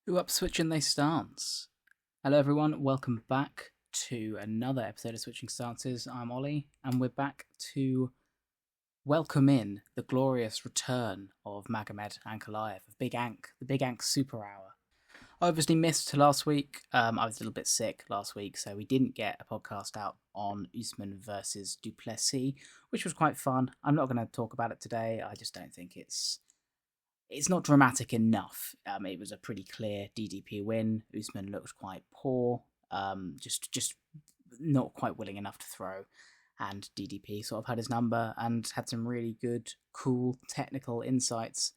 Who up switching they stance? Hello everyone, welcome back to another episode of Switching Stances. I'm Ollie, and we're back to welcome in the glorious return of Magomed Ankalaev, of Big Ank, the Big Ank Super Hour. I obviously missed last week. I was a little bit sick last week, so we didn't get a podcast out on Usman versus Duplessis, which was quite fun. I'm not going to talk about it today. I just don't think it's not dramatic enough. It was a pretty clear DDP win. Usman looked quite poor, just not quite willing enough to throw, and DDP sort of had his number and had some really good, cool technical insights,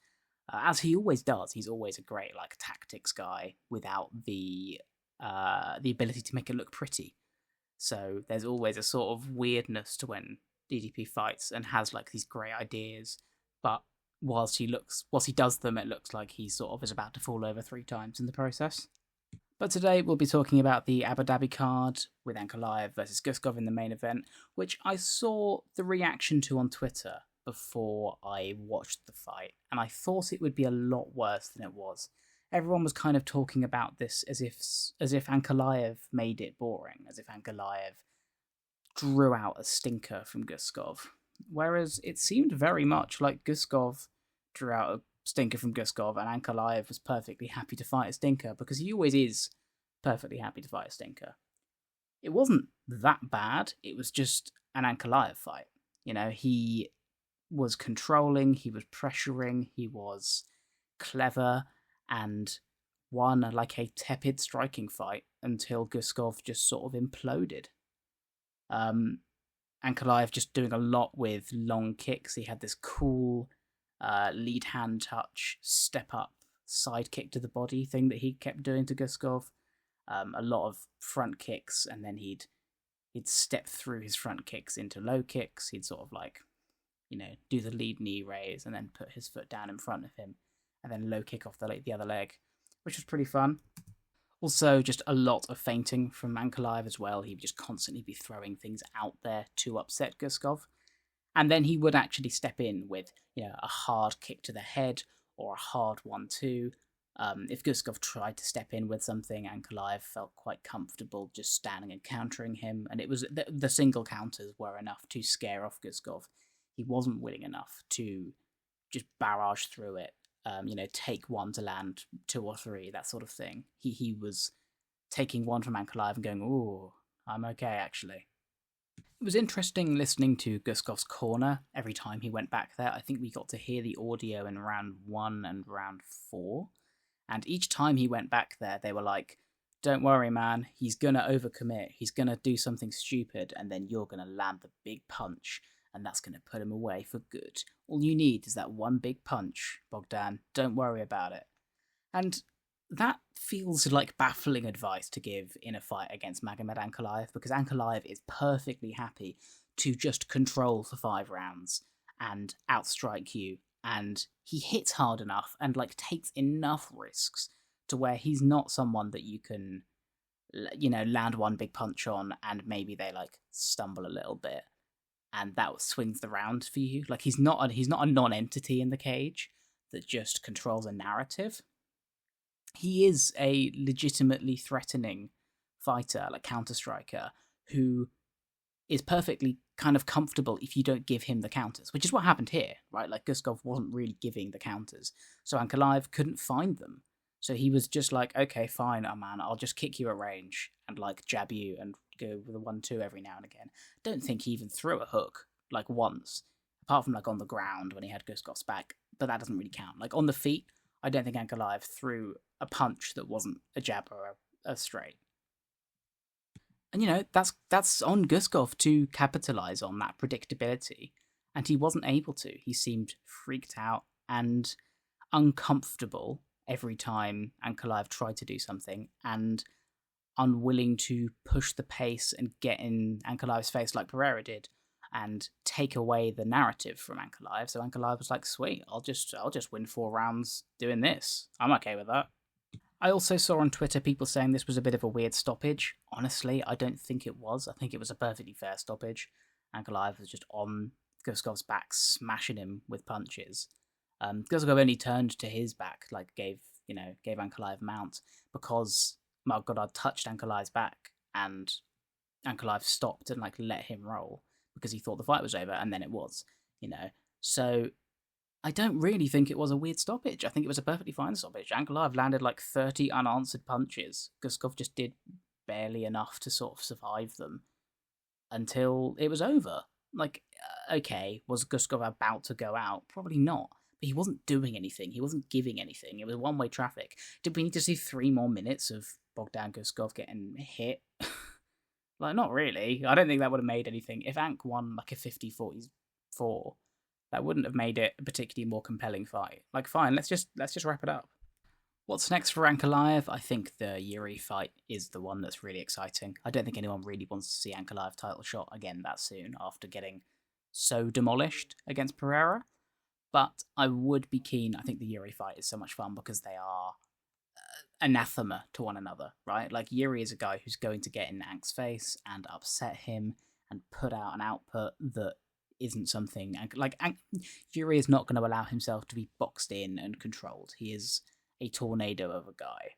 as he always does. He's always a great tactics guy without the ability to make it look pretty. So there's always a sort of weirdness to when DDP fights and has these great ideas, but whilst he does them, it looks like he sort of is about to fall over 3 times in the process. But today we'll be talking about the Abu Dhabi card with Ankalaev versus Guskov in the main event, which I saw the reaction to on Twitter before I watched the fight, and I thought it would be a lot worse than it was. Everyone was kind of talking about this as if Ankalaev made it boring, as if Ankalaev drew out a stinker from Guskov, whereas it seemed very much like Guskov drew out a stinker from Guskov, and Ankalaev was perfectly happy to fight a stinker, because he always is perfectly happy to fight a stinker. It wasn't that bad, it was just an Ankalaev fight. He was controlling, he was pressuring, he was clever, and won like a tepid striking fight until Guskov just sort of imploded. Ankalaev just doing a lot with long kicks. He had this cool lead hand touch, step up, side kick to the body thing that he kept doing to Guskov. A lot of front kicks, and then he'd step through his front kicks into low kicks. He'd sort of do the lead knee raise and then put his foot down in front of him, and then low kick off the other leg, which was pretty fun. Also, just a lot of feinting from Ankalaev as well. He would just constantly be throwing things out there to upset Guskov. And then he would actually step in with, a hard kick to the head or a hard 1-2. If Guskov tried to step in with something, Ankalaev felt quite comfortable just standing and countering him. And it was the single counters were enough to scare off Guskov. He wasn't willing enough to just barrage through it. Take one to land 2 or 3, that sort of thing. He was taking one from Ankalaev and going, "Ooh, I'm okay, actually." It was interesting listening to Guskov's corner every time he went back there. I think we got to hear the audio in round 1 and round 4. And each time he went back there, they were like, "Don't worry, man. He's going to overcommit. He's going to do something stupid, and then you're going to land the big punch, and that's going to put him away for good. All you need is that one big punch, Bogdan. Don't worry about it." And that feels like baffling advice to give in a fight against Magomed Ankalaev, because Ankalaev is perfectly happy to just control for 5 rounds and outstrike you, and he hits hard enough and takes enough risks to where he's not someone that you can land one big punch on and maybe they stumble a little bit and that swings the round for you. He's not a non-entity in the cage that just controls a narrative. He is a legitimately threatening fighter, counter striker, who is perfectly kind of comfortable if you don't give him the counters, which is what happened here, right? Guskov wasn't really giving the counters, so Ankalaev couldn't find them. So he was just okay, fine, oh man, I'll just kick you at range and jab you and go with a 1-2 every now and again. Don't think he even threw a hook once, apart from on the ground when he had Guskov's back, but that doesn't really count. On the feet, I don't think Ankalaev threw a punch that wasn't a jab or a straight. And that's on Guskov to capitalize on that predictability, and he wasn't able to. He seemed freaked out and uncomfortable every time Ankalaev tried to do something, and unwilling to push the pace and get in Ankalaev's face like Pereira did, and take away the narrative from Ankalaev. So Ankalaev was like, "Sweet, I'll just win 4 rounds doing this. I'm okay with that." I also saw on Twitter people saying this was a bit of a weird stoppage. Honestly, I don't think it was. I think it was a perfectly fair stoppage. Ankalaev was just on Guskov's back, smashing him with punches. Guskov only turned to his back, gave gave Ankalaev mount because Mark Goddard touched Ankalaev's back and Ankalaev stopped and let him roll because he thought the fight was over, and then it was, So I don't really think it was a weird stoppage. I think it was a perfectly fine stoppage. Ankalaev landed 30 unanswered punches. Guskov just did barely enough to sort of survive them until it was over. Okay, was Guskov about to go out? Probably not. But he wasn't doing anything. He wasn't giving anything. It was one-way traffic. Did we need to see 3 more minutes of Bogdan Guskov getting hit? Not really. I don't think that would have made anything. If Ank won a 50-44, that wouldn't have made it a particularly more compelling fight. Fine, let's just wrap it up. What's next for Ankalaev? I think the Yuri fight is the one that's really exciting. I don't think anyone really wants to see Ankalaev title shot again that soon after getting so demolished against Pereira. But I would be keen. I think the Yuri fight is so much fun because they are anathema to one another, right? Yuri is a guy who's going to get in Ank's face and upset him and put out an output that isn't something... Yuri is not going to allow himself to be boxed in and controlled. He is a tornado of a guy.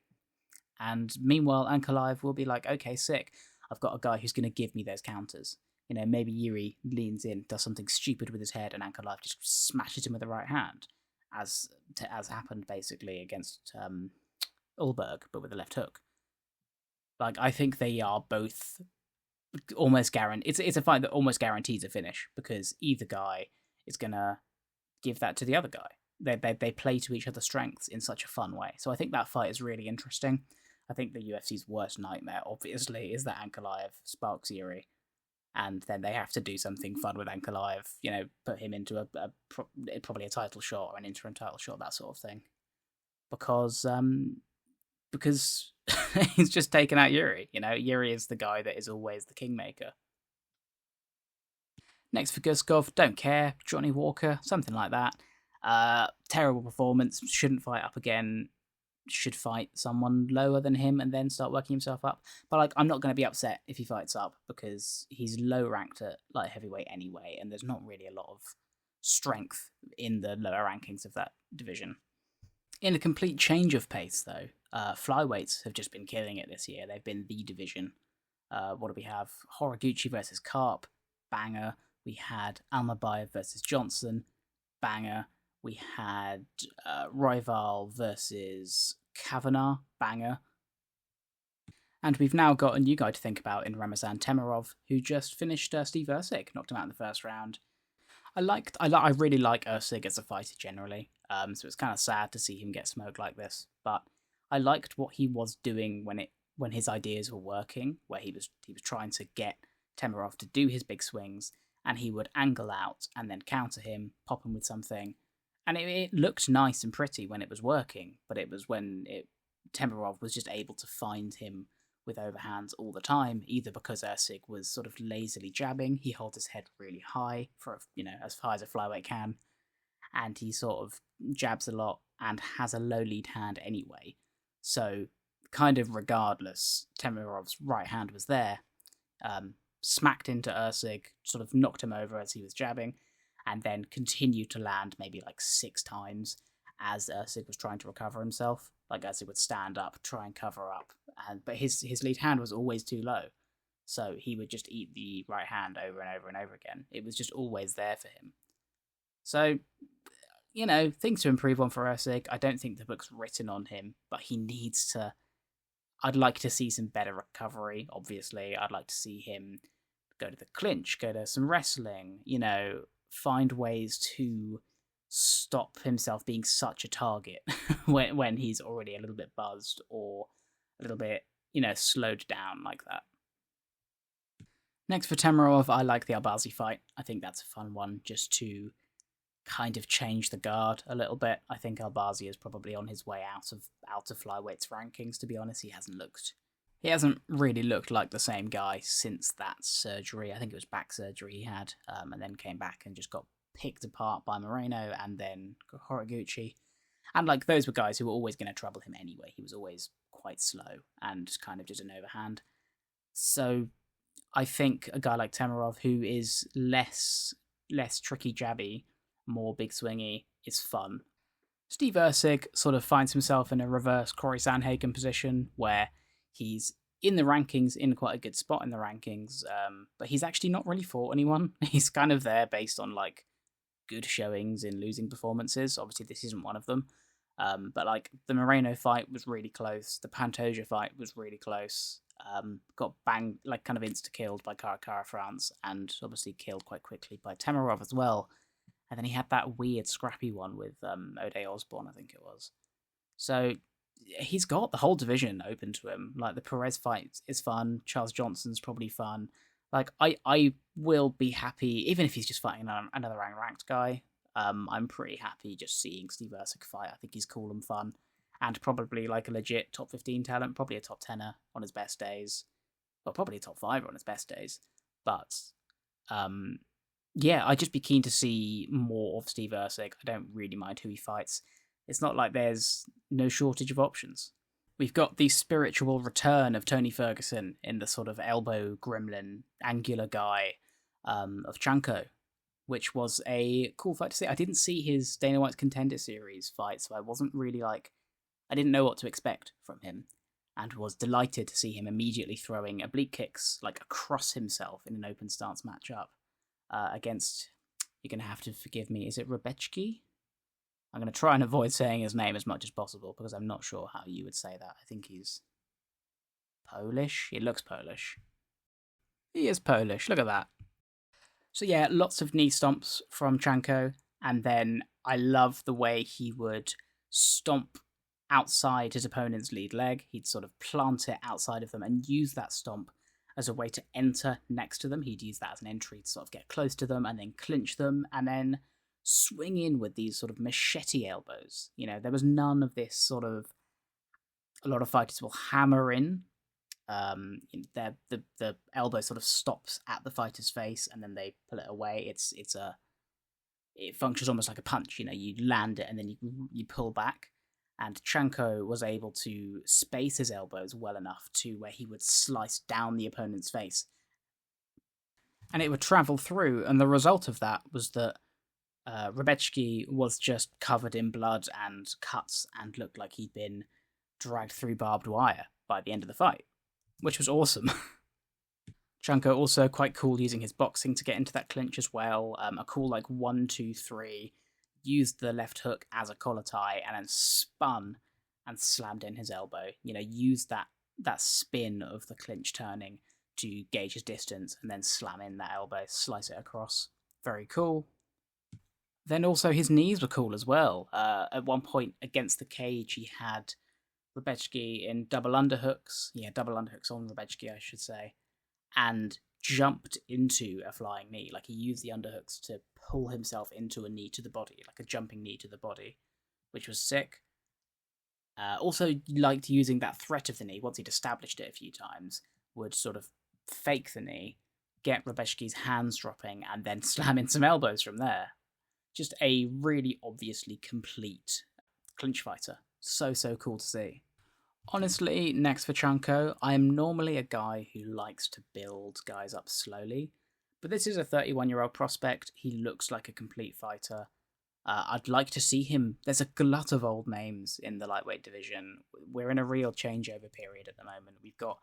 And meanwhile, Ankalaev will be okay, sick. I've got a guy who's going to give me those counters. Maybe Yuri leans in, does something stupid with his head, and Ankalaev just smashes him with the right hand, as happened basically against Ulberg, but with a left hook. I think they are both almost guaranteed. It's a fight that almost guarantees a finish because either guy is gonna give that to the other guy. They play to each other's strengths in such a fun way. So I think that fight is really interesting. I think the UFC's worst nightmare, obviously, is that Ankalaev sparks Yuri, and then they have to do something fun with Ankalaev. Put him into probably a title shot or an interim title shot, that sort of thing, because he's just taken out Yuri. Yuri is the guy that is always the kingmaker. Next for Guskov, don't care. Johnny Walker, something like that. Terrible performance. Shouldn't fight up again. Should fight someone lower than him and then start working himself up. But I'm not going to be upset if he fights up because he's low ranked at light heavyweight anyway, and there's not really a lot of strength in the lower rankings of that division. In a complete change of pace, though, flyweights have just been killing it this year. They've been the division. What do we have? Horiguchi versus Karp, banger. We had Almabayev versus Johnson, banger. We had Rival versus Kavanagh, banger. And we've now got a new guy to think about in Ramazan Temirov, who just finished Steve Erceg, knocked him out in the first round. I really like Erceg as a fighter generally, so it's kind of sad to see him get smoked like this. But I liked what he was doing when his ideas were working, where he was trying to get Temirov to do his big swings, and he would angle out and then counter him, pop him with something. And it looked nice and pretty when it was working, but it was when Temirov was just able to find him with overhands all the time, either because Erceg was sort of lazily jabbing, he holds his head really high, for as high as a flyweight can, and he sort of jabs a lot and has a low lead hand anyway. So, kind of regardless, Temirov's right hand was there, smacked into Erceg, sort of knocked him over as he was jabbing, and then continued to land maybe 6 times as Erceg was trying to recover himself. Erceg would stand up, try and cover up, but his lead hand was always too low. So he would just eat the right hand over and over and over again. It was just always there for him. So, things to improve on for Erceg. I don't think the book's written on him, but he needs to... I'd like to see some better recovery, obviously. I'd like to see him go to the clinch, go to some wrestling, find ways to stop himself being such a target when he's already a little bit buzzed or a little bit, slowed down like that. Next for Temirov, I like the Albazi fight. I think that's a fun one just to kind of change the guard a little bit. I think Albazi is probably on his way out of flyweights rankings, to be honest. He hasn't really looked like the same guy since that surgery. I think it was back surgery he had, and then came back and just got picked apart by Moreno and then Horiguchi. And those were guys who were always going to trouble him anyway. He was always quite slow and kind of just an overhand. So I think a guy like Temirov, who is less tricky jabby, more big swingy, is fun. Steve Erceg sort of finds himself in a reverse Corey Sandhagen position where he's in the rankings, in quite a good spot in the rankings, but he's actually not really fought anyone. He's kind of there based on like good showings in losing performances. Obviously, this isn't one of them. But like the Moreno fight was really close. The Pantoja fight was really close. Got banged, like kind of insta killed by Cara France, and obviously killed quite quickly by Temerov as well. And then he had that weird scrappy one with O'Day Osborne, I think it was. So he's got the whole division open to him. Like the Perez fight is fun. Charles Johnson's probably fun. Like I will be happy even if he's just fighting another unranked guy. I'm pretty happy just seeing Steve Erceg fight. I think he's cool and fun, and probably like a legit top 15 talent. Probably a top 10er on his best days, well, probably a top 5er on his best days. But yeah, I'd just be keen to see more of Steve Erceg. I don't really mind who he fights. It's not like there's no shortage of options. We've got the spiritual return of Tony Ferguson in the sort of elbow gremlin, angular guy of Chanko, which was a cool fight to see. I didn't see his Dana White's Contender Series fight, so I wasn't really like... I didn't know what to expect from him, and was delighted to see him immediately throwing oblique kicks like across himself in an open stance matchup against... You're going to have to forgive me. Is it Rebecki? I'm going to try and avoid saying his name as much as possible because I'm not sure how you would say that. I think he's Polish. He looks Polish. He is Polish. Look at that. So yeah, lots of knee stomps from Chanko, and then I love the way he would stomp outside his opponent's lead leg. He'd sort of plant it outside of them and use that stomp as a way to enter next to them. He'd use that as an entry to sort of get close to them and then clinch them and then swing in with these sort of machete elbows. You know, there was none of this sort of... A lot of fighters will hammer in. The elbow sort of stops at the fighter's face and then they pull it away. It functions almost like a punch. You know, you land it and then you pull back. And Chanko was able to space his elbows well enough to where he would slice down the opponent's face, and it would travel through. And the result of that was that Rebecki was just covered in blood and cuts and looked like he'd been dragged through barbed wire by the end of the fight, which was awesome. Chanko also quite cool using his boxing to get into that clinch as well. A cool like 1-2-3, used the left hook as a collar tie and then spun and slammed in his elbow. You know, used that spin of the clinch turning to gauge his distance and then slam in that elbow, slice it across. Very cool. Then also his knees were cool as well. At one point against the cage, he had Rebecki in double underhooks. Yeah, double underhooks on Rebecki, I should say. And jumped into a flying knee. Like he used the underhooks to pull himself into a knee to the body, like a jumping knee to the body, which was sick. Also liked using that threat of the knee. Once he'd established it a few times, would sort of fake the knee, get Rebecki's hands dropping, and then slam in some elbows from there. Just a really obviously complete clinch fighter. So cool to see. Honestly, next for Chanko, I am normally a guy who likes to build guys up slowly, but this is a 31-year-old prospect. He looks like a complete fighter. I'd like to see him. There's a glut of old names in the lightweight division. We're in a real changeover period at the moment. We've got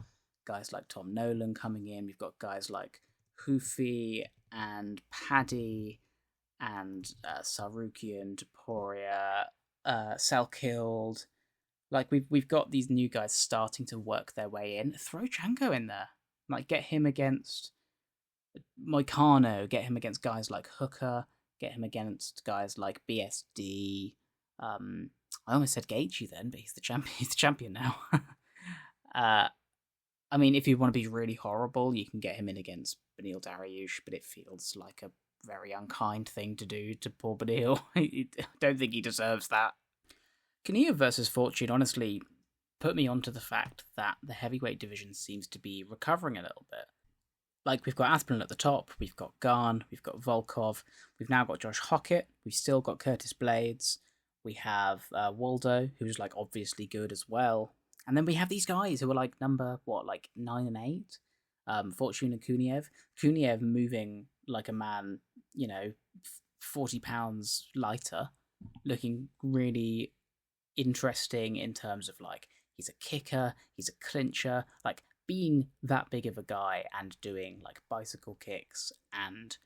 guys like Tom Nolan coming in. We've got guys like Houfi and Paddy and Sarukian, Topuria, Salkilled. Like, we've got these new guys starting to work their way in. Throw Chanko in there. Like, get him against Moicano, get him against guys like Hooker, get him against guys like BSD. I almost said Gaethje then, but he's the champion. He's the champion now. I mean, if you want to be really horrible, you can get him in against Beneil Dariush, but it feels like a very unkind thing to do to poor Beneil. I don't think he deserves that. Kniev versus Fortune honestly put me onto the fact that the heavyweight division seems to be recovering a little bit. Like, we've got Aspinall at the top, we've got Garn, we've got Volkov, we've now got Josh Hockett, we've still got Curtis Blades, we have Waldo, who's, like, obviously good as well. And then we have these guys who are, like, number, 9 and 8? Fortune and Kuniev. Kuniev moving like a man, 40 pounds lighter. looking really interesting in terms of like he's a kicker, he's a clincher, like being that big of a guy and doing like bicycle kicks and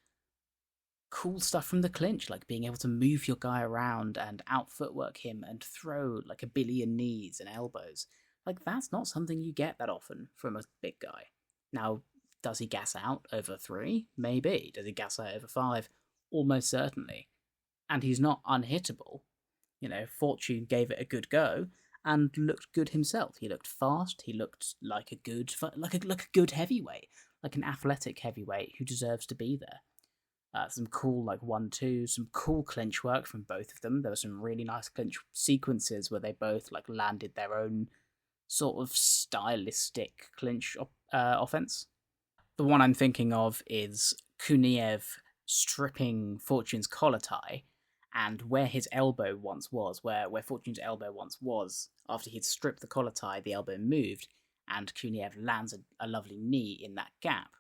cool stuff from the clinch, like being able to move your guy around and out footwork him and throw like a billion knees and elbows. Like that's not something you get that often from a big guy. Now, does he gas out over 3? Maybe. Does he gas out over 5? Almost certainly. And he's not unhittable. You know, Fortune gave it a good go and looked good himself. He looked fast. He looked like a good, like a good heavyweight, like an athletic heavyweight who deserves to be there. Some cool like 1-2, some cool clinch work from both of them. There were some really nice clinch sequences where they both like landed their own sort of stylistic clinch offense. The one I'm thinking of is Kuniev stripping Fortune's collar tie, and where his elbow once was, where Fortune's elbow once was, after he'd stripped the collar tie, the elbow moved, and Kuniev lands a lovely knee in that gap.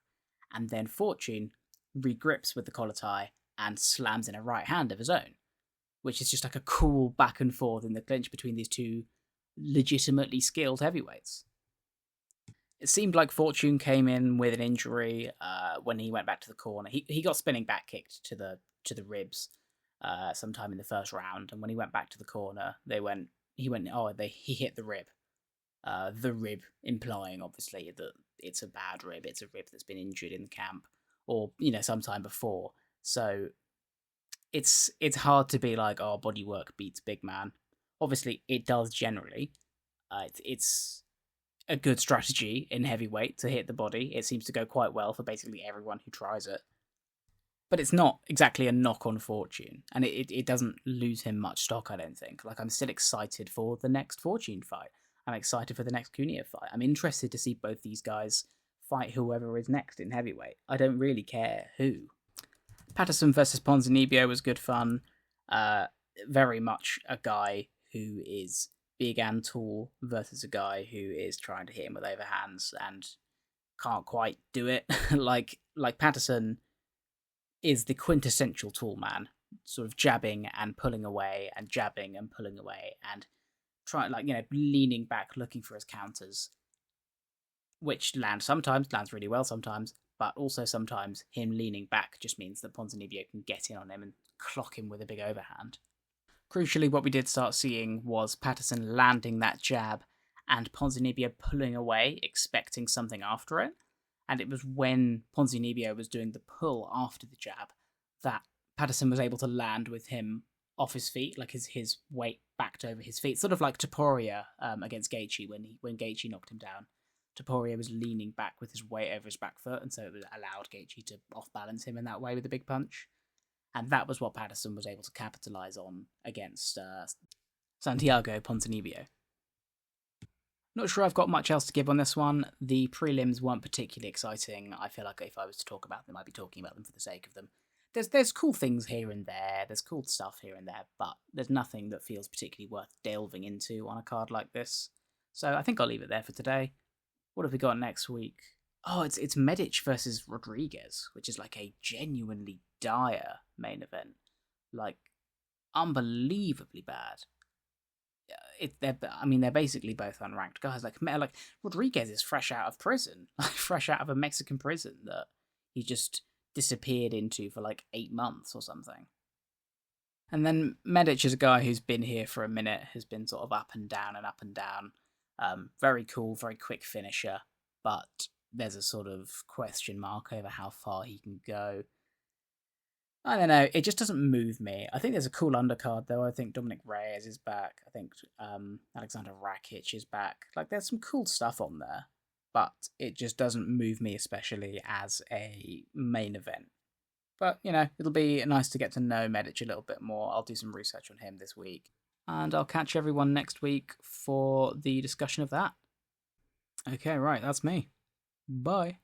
And then Fortune regrips with the collar tie and slams in a right hand of his own, which is just like a cool back and forth in the clinch between these two legitimately skilled heavyweights. It seemed like Fortune came in with an injury when he went back to the corner. He got spinning back kicked to the ribs sometime in the first round, and when he went back to the corner, he hit the rib. The rib implying obviously that it's a bad rib. It's a rib that's been injured in the camp or sometime before. So it's hard to be like, oh, bodywork beats big man. Obviously, it does generally. It's a good strategy in heavyweight to hit the body. It seems to go quite well for basically everyone who tries it. But it's not exactly a knock on Fortune, and it doesn't lose him much stock, I don't think. Like, I'm still excited for the next Fortune fight. I'm excited for the next Kuniev fight. I'm interested to see both these guys fight whoever is next in heavyweight. I don't really care who. Patterson versus Ponzinibbio was good fun. Very much a guy who is big and tall versus a guy who is trying to hit him with overhands and can't quite do it. like Patterson is the quintessential tall man, sort of jabbing and pulling away and jabbing and pulling away and trying, leaning back, looking for his counters, which lands really well sometimes, but also sometimes him leaning back just means that Ponzinibbio can get in on him and clock him with a big overhand. Crucially, what we did start seeing was Patterson landing that jab and Ponzinibbio pulling away, expecting something after it. And it was when Ponzinibbio was doing the pull after the jab that Patterson was able to land with him off his feet, like his weight backed over his feet, sort of like Topuria against Gaethje when Gaethje knocked him down. Topuria was leaning back with his weight over his back foot, and so it allowed Gaethje to off-balance him in that way with a big punch. And that was what Patterson was able to capitalize on against Santiago Ponzinibbio. Not sure I've got much else to give on this one. The prelims weren't particularly exciting. I feel like if I was to talk about them, I'd be talking about them for the sake of them. There's cool things here and there, there's cool stuff here and there, but there's nothing that feels particularly worth delving into on a card like this. So I think I'll leave it there for today. What have we got next week? Oh, it's Medic versus Rodriguez, which is like a genuinely dire main event. Like, unbelievably bad. They're basically both unranked guys. Like Rodriguez is fresh out of prison, fresh out of a Mexican prison that he just disappeared into for like 8 months or something. And then Medic is a guy who's been here for a minute, has been sort of up and down and up and down. Very cool, very quick finisher, but there's a sort of question mark over how far he can go. I don't know, it just doesn't move me. I think there's a cool undercard, though. I think Dominic Reyes is back. I think Alexander Rakic is back. Like, there's some cool stuff on there, but it just doesn't move me, especially as a main event. But, it'll be nice to get to know Medic a little bit more. I'll do some research on him this week. And I'll catch everyone next week for the discussion of that. Okay, right, that's me. Bye.